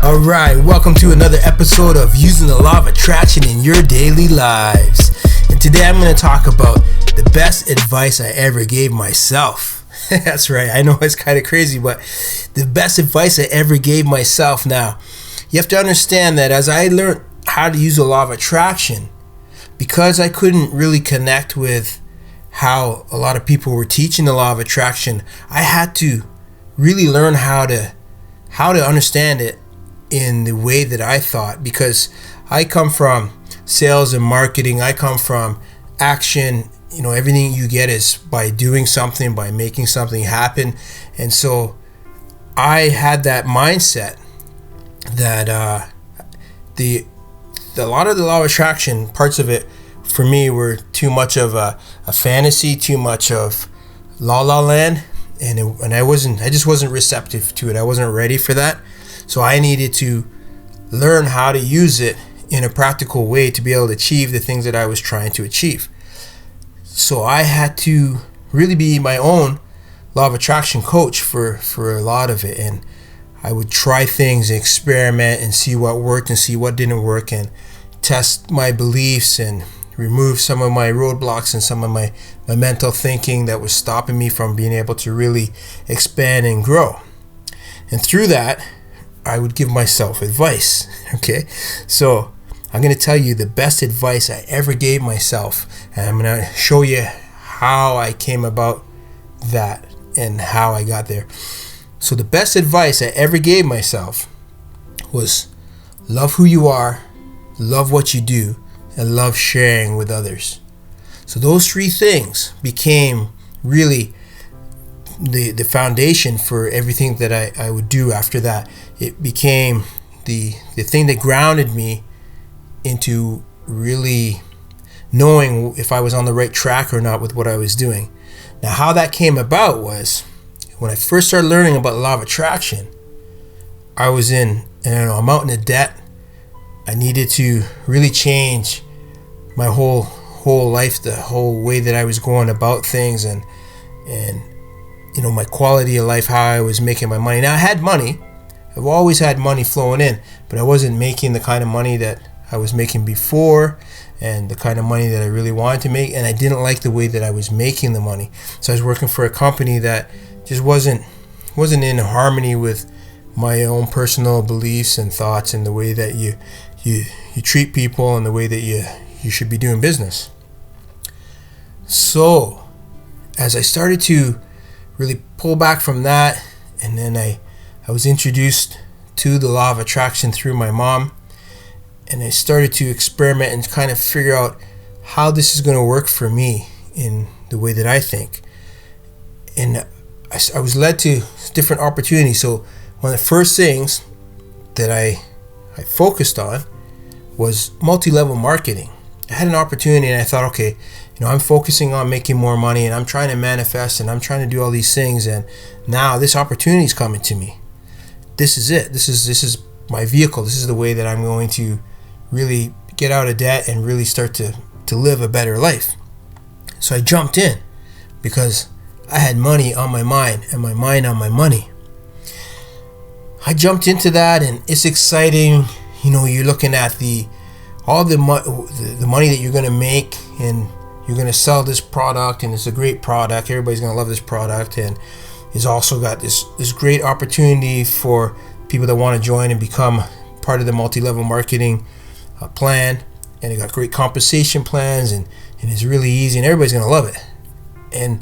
Alright, welcome to another episode of Using the Law of Attraction in Your Daily Lives. And today I'm going to talk about the best advice I ever gave myself. That's right, I know it's kind of crazy, but the best advice I ever gave myself. Now, you have to understand that as I learned how to use the law of attraction, because I couldn't really connect with how a lot of people were teaching the law of attraction, I had to really learn how to understand it in the way that I thought, because I come from sales and marketing. I come from action. Everything you get is by doing something, by making something happen. And so I had that mindset that a lot of the law of attraction parts of it for me were too much of a fantasy, too much of la la land, and I just wasn't receptive to it. I wasn't ready for that. So I needed to learn how to use it in a practical way to be able to achieve the things that I was trying to achieve. So I had to really be my own law of attraction coach for a lot of it. And I would try things, experiment, and see what worked and see what didn't work, and test my beliefs and remove some of my roadblocks and some of my mental thinking that was stopping me from being able to really expand and grow. And through that, I would give myself advice. Okay, so I'm going to tell you the best advice I ever gave myself, and I'm going to show you how I came about that and how I got there. So the best advice I ever gave myself was love who you are, love what you do, and love sharing with others. So those three things became really the foundation for everything that I would do after that. It became the thing that grounded me into really knowing if I was on the right track or not with what I was doing. Now, how that came about was when I first started learning about the law of attraction, I'm out in a debt. I needed to really change my whole life, the whole way that I was going about things, and my quality of life, how I was making my money. Now, I had money. I've always had money flowing in, but I wasn't making the kind of money that I was making before and the kind of money that I really wanted to make, and I didn't like the way that I was making the money. So I was working for a company that just wasn't in harmony with my own personal beliefs and thoughts and the way that you treat people and the way that you should be doing business. So as I started to really pull back from that, and then I was introduced to the law of attraction through my mom, and I started to experiment and kind of figure out how this is going to work for me in the way that I think. And I was led to different opportunities. So one of the first things that I focused on was multi-level marketing. I had an opportunity and I thought, okay, I'm focusing on making more money, and I'm trying to manifest, and I'm trying to do all these things, and now this opportunity is coming to me. This is it. This is my vehicle. This is the way that I'm going to really get out of debt and really start to live a better life. So I jumped in because I had money on my mind and my mind on my money. I jumped into that, and it's exciting. You're looking at all the money that you're going to make, and you're going to sell this product, and it's a great product. Everybody's going to love this product, and it's also got this great opportunity for people that want to join and become part of the multi-level marketing plan. And it got great compensation plans, and it's really easy, and everybody's going to love it. And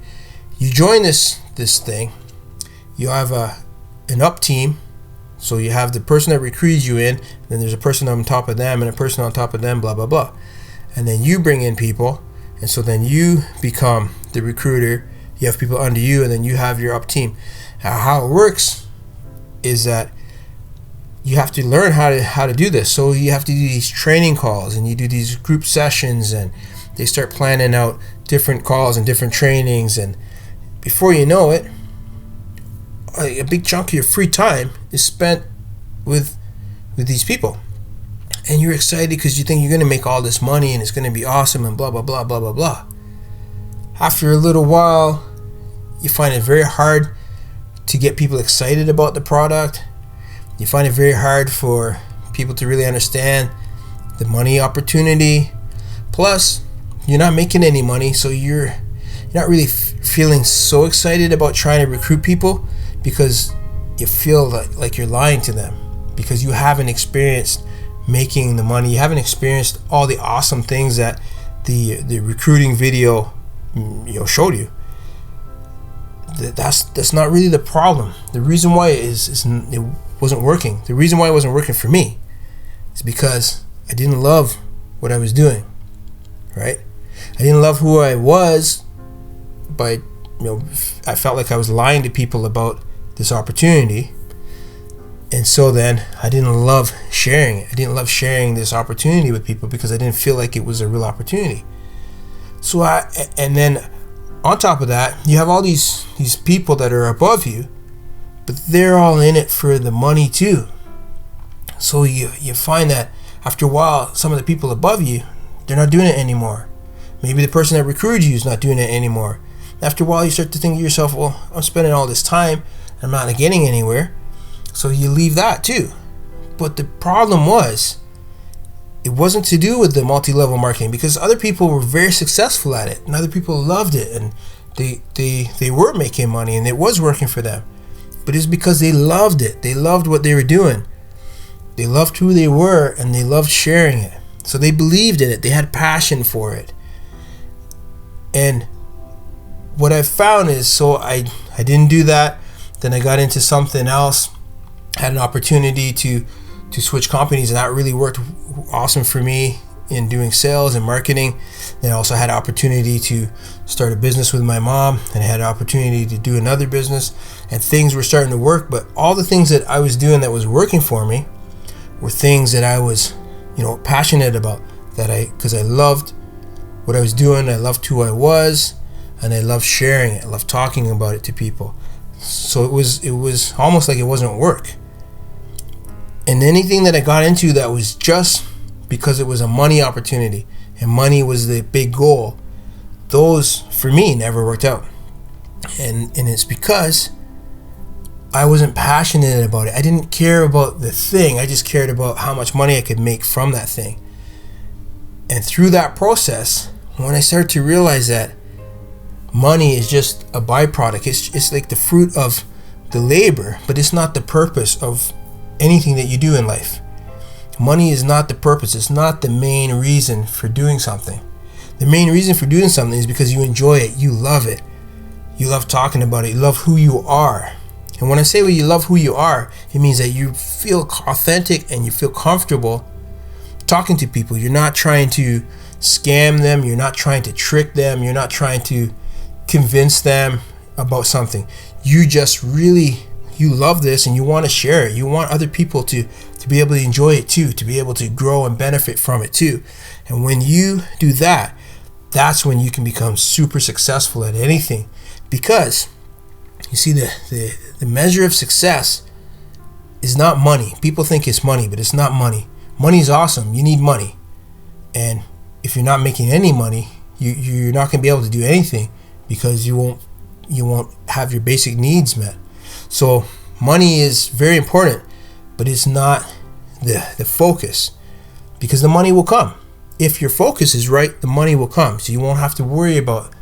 you join this thing, you have an up team. So you have the person that recruits you in, and then there's a person on top of them, and a person on top of them, blah, blah, blah. And then you bring in people, and so then you become the recruiter. You have people under you, and then you have your up team. Now, how it works is that you have to learn how to do this. So you have to do these training calls, and you do these group sessions, and they start planning out different calls and different trainings, and before you know it, a big chunk of your free time is spent with these people, and you're excited because you think you're going to make all this money and it's going to be awesome and blah blah blah blah blah blah. After a little while, you find it very hard to get people excited about the product. You find it very hard for people to really understand the money opportunity. Plus, you're not making any money, so you're not really feeling so excited about trying to recruit people because you feel like you're lying to them because you haven't experienced making the money. You haven't experienced all the awesome things that the recruiting video showed you. That's not really the problem. The reason why it wasn't working. The reason why it wasn't working for me is because I didn't love what I was doing. Right? I didn't love who I was, but I felt like I was lying to people about this opportunity. And so then I didn't love sharing it. I didn't love sharing this opportunity with people because I didn't feel like it was a real opportunity. And then on top of that, you have all these people that are above you, but they're all in it for the money too. So you find that after a while, some of the people above you, they're not doing it anymore. Maybe the person that recruited you is not doing it anymore. After a while, you start to think to yourself, well, I'm spending all this time, I'm not getting anywhere. So you leave that too. But the problem was, it wasn't to do with the multi-level marketing because other people were very successful at it and other people loved it and they were making money and it was working for them. But it's because they loved it. They loved what they were doing. They loved who they were and they loved sharing it. So they believed in it. They had passion for it. And what I found is, so I didn't do that. Then I got into something else. Had an opportunity to switch companies, and that really worked awesome for me in doing sales and marketing. Then I also had an opportunity to start a business with my mom, and I had an opportunity to do another business, and things were starting to work. But all the things that I was doing that was working for me were things that I was, passionate about. Because I loved what I was doing, I loved who I was, and I loved sharing it. I loved talking about it to people. So it was almost like it wasn't work. And anything that I got into that was just because it was a money opportunity and money was the big goal, those for me never worked out. And it's because I wasn't passionate about it. I didn't care about the thing. I just cared about how much money I could make from that thing. And through that process, when I started to realize that money is just a byproduct, it's like the fruit of the labor, but it's not the purpose of anything that you do in life. Money is not the purpose. It's not the main reason for doing something. The main reason for doing something is because you enjoy it. You love it. You love talking about it. You love who you are. And when I say you love who you are, it means that you feel authentic and you feel comfortable talking to people. You're not trying to scam them. You're not trying to trick them. You're not trying to convince them about something. You just really, you love this and you want to share it. You want other people to be able to enjoy it too, to be able to grow and benefit from it too. And when you do that, that's when you can become super successful at anything. Because you see, the measure of success is not money. People think it's money, but it's not money. Money is awesome. You need money. And if you're not making any money, you're not going to be able to do anything because you won't have your basic needs met. So money is very important, but it's not the focus, because the money will come. If your focus is right, the money will come. So you won't have to worry about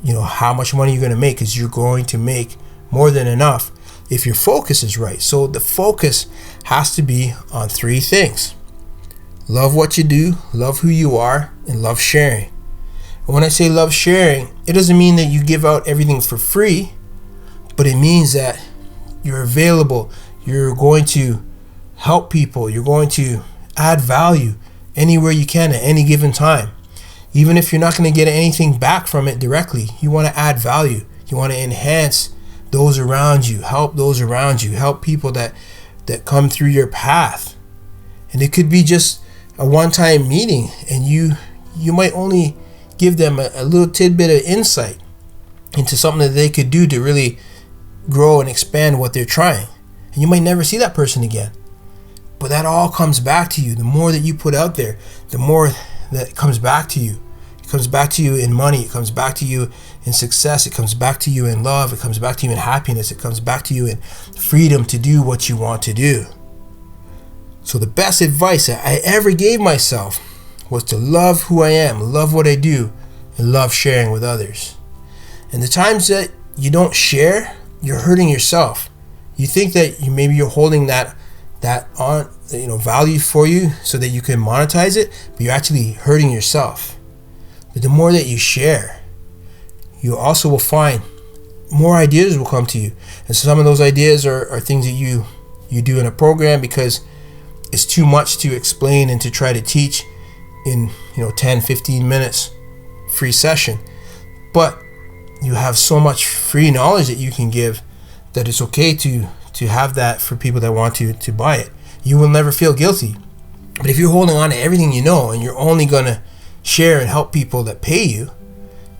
how much money you're going to make, because you're going to make more than enough if your focus is right. So the focus has to be on three things: love what you do, love who you are, and love sharing. And when I say love sharing, it doesn't mean that you give out everything for free, but it means that you're available. You're going to help people. You're going to add value anywhere you can at any given time. Even if you're not going to get anything back from it directly, you want to add value. You want to enhance those around you, help those around you, help people that come through your path. And it could be just a one-time meeting, and you might only give them a little tidbit of insight into something that they could do to really grow and expand what they're trying. And you might never see that person again. But that all comes back to you. The more that you put out there, the more that comes back to you. It It comes back to you in money. It comes back to you in success. It comes back to you in love. It comes back to you in happiness. It comes back to you in freedom to do what you want to do. So the best advice that I ever gave myself was to love who I am, love what I do, and love sharing with others. And the times that you don't share, you're hurting yourself. You think that maybe you're holding that on, value for you so that you can monetize it, but you're actually hurting yourself. But the more that you share, you also will find more ideas will come to you. And some of those ideas are things that you do in a program because it's too much to explain and to try to teach in 10, 15 minutes free session. But you have so much free knowledge that you can give that it's okay to have that for people that want to buy it. You will never feel guilty. But if you're holding on to everything you know and you're only going to share and help people that pay you,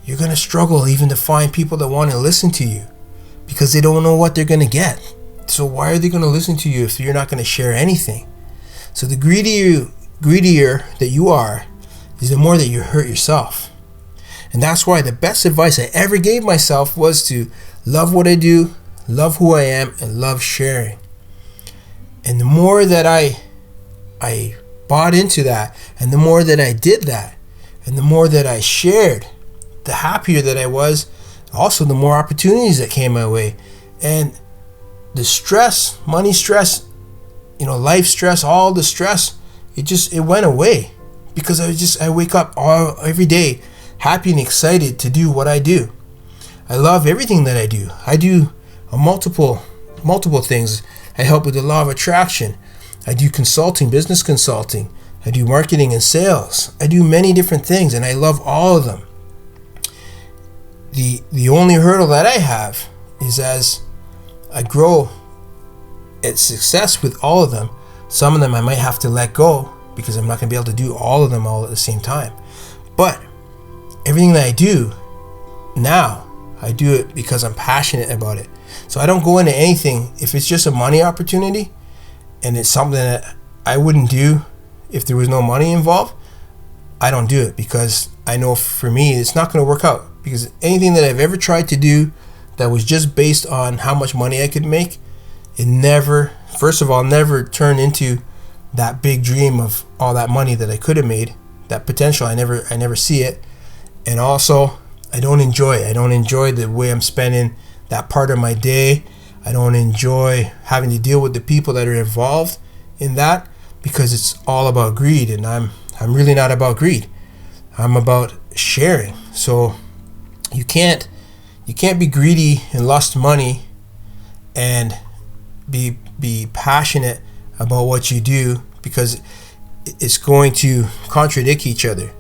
you're going to struggle even to find people that want to listen to you because they don't know what they're going to get. So why are they going to listen to you if you're not going to share anything? So the greedier that you are is the more that you hurt yourself. And that's why the best advice I ever gave myself was to love what I do, love who I am, and love sharing. And the more that I bought into that, and the more that I did that, and the more that I shared, the happier that I was. Also, the more opportunities that came my way. And the stress, money stress, life stress, all the stress, it went away because I wake up every day happy and excited to do what I do. I love everything that I do. I do multiple things. I help with the law of attraction. I do consulting, business consulting. I do marketing and sales. I do many different things and I love all of them. The only hurdle that I have is as I grow at success with all of them, some of them I might have to let go because I'm not going to be able to do all of them all at the same time. But everything that I do now, I do it because I'm passionate about it. So I don't go into anything if it's just a money opportunity and it's something that I wouldn't do if there was no money involved. I don't do it because I know for me it's not going to work out, because anything that I've ever tried to do that was just based on how much money I could make, it never turned into that big dream of all that money that I could have made. That potential, I never see it. And also, I don't enjoy it. I don't enjoy the way I'm spending that part of my day. I don't enjoy having to deal with the people that are involved in that because it's all about greed, and I'm really not about greed. I'm about sharing. So you can't be greedy and lust money and be passionate about what you do, because it's going to contradict each other.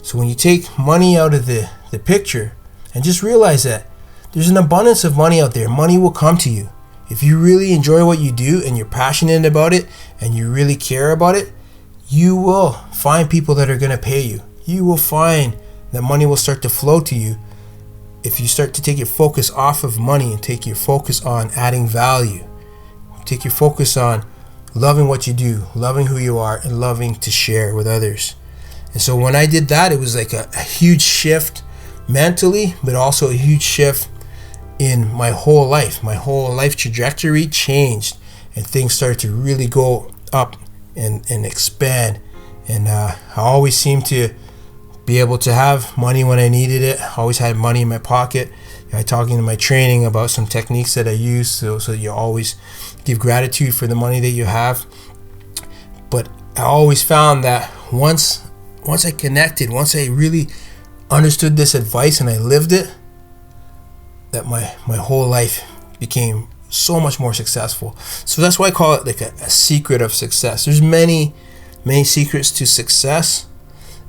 So when you take money out of the picture and just realize that there's an abundance of money out there, money will come to you. If you really enjoy what you do and you're passionate about it and you really care about it, you will find people that are going to pay you. You will find that money will start to flow to you if you start to take your focus off of money and take your focus on adding value. Take your focus on loving what you do, loving who you are, and loving to share with others. And so when I did that, it was like a huge shift mentally, but also a huge shift in my whole life. My whole life trajectory changed, and things started to really go up and expand. And I always seemed to be able to have money when I needed it. I always had money in my pocket. Talking in my training about some techniques that I use, so you always give gratitude for the money that you have. But I always found that once I connected, once I really understood this advice and I lived it, that my whole life became so much more successful. So that's why I call it like a secret of success. There's many secrets to success,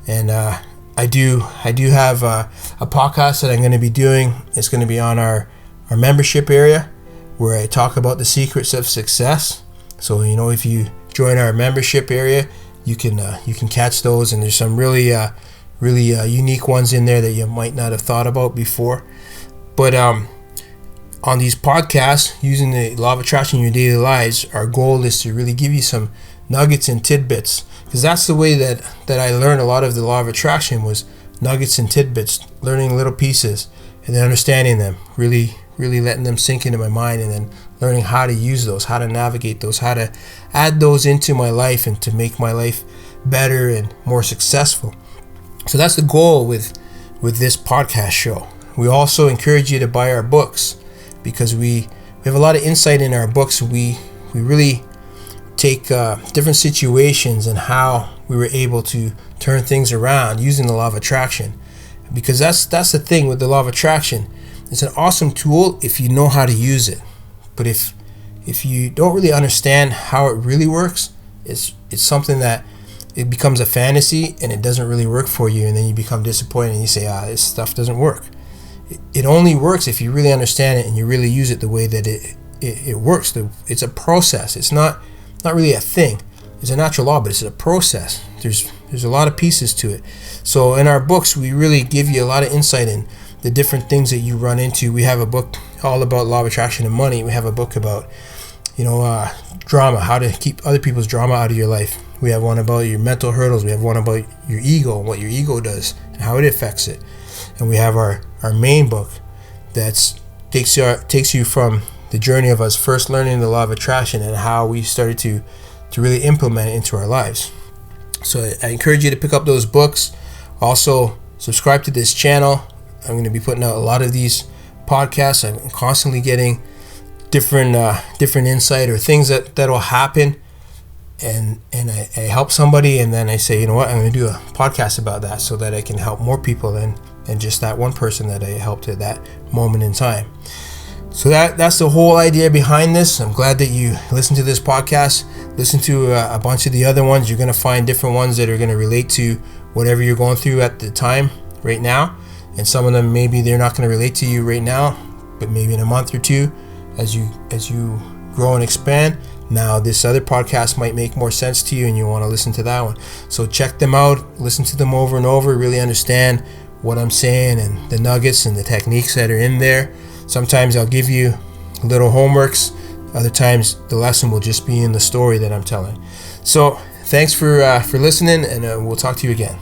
and I do have a podcast that I'm going to be doing. It's going to be on our membership area where I talk about the secrets of success. So if you join our membership area, you can catch those, and there's some really unique ones in there that you might not have thought about before. But on these podcasts, using the law of attraction in your daily lives, our goal is to really give you some nuggets and tidbits, because that's the way that I learned a lot of the law of attraction, was nuggets and tidbits, learning little pieces, and then understanding them, really letting them sink into my mind, and then learning how to use those, how to navigate those, how to add those into my life and to make my life better and more successful. So that's the goal with this podcast show. We also encourage you to buy our books, because we have a lot of insight in our books. We really take different situations and how we were able to turn things around using the law of attraction, because that's the thing with the law of attraction. It's an awesome tool if you know how to use it, but if you don't really understand how it really works, it's something that it becomes a fantasy and it doesn't really work for you, and then you become disappointed and you say, this stuff doesn't work. It only works if you really understand it and you really use it the way that it works. It's a process. It's not really a thing. It's a natural law, but it's a process. There's a lot of pieces to it. So in our books, we really give you a lot of insight in the different things that you run into. We have a book all about law of attraction and money. We have a book about drama, how to keep other people's drama out of your life. We have one about your mental hurdles. We have one about your ego and what your ego does and how it affects it. And we have our main book that takes you from the journey of us first learning the law of attraction and how we started to really implement it into our lives. So I encourage you to pick up those books. Also, subscribe to this channel. I'm going to be putting out a lot of these podcasts. I'm constantly getting different insight or things that will happen, and I help somebody, and then I say, you know what, I'm going to do a podcast about that so that I can help more people than just that one person that I helped at that moment in time. So that's the whole idea behind this. I'm glad that you listen to this podcast. Listen to a bunch of the other ones. You're going to find different ones that are going to relate to whatever you're going through at the time right now. And some of them, maybe they're not going to relate to you right now, but maybe in a month or two, as you grow and expand, now this other podcast might make more sense to you and you want to listen to that one. So check them out, listen to them over and over, really understand what I'm saying and the nuggets and the techniques that are in there. Sometimes I'll give you little homeworks. Other times the lesson will just be in the story that I'm telling. So thanks for listening, and we'll talk to you again.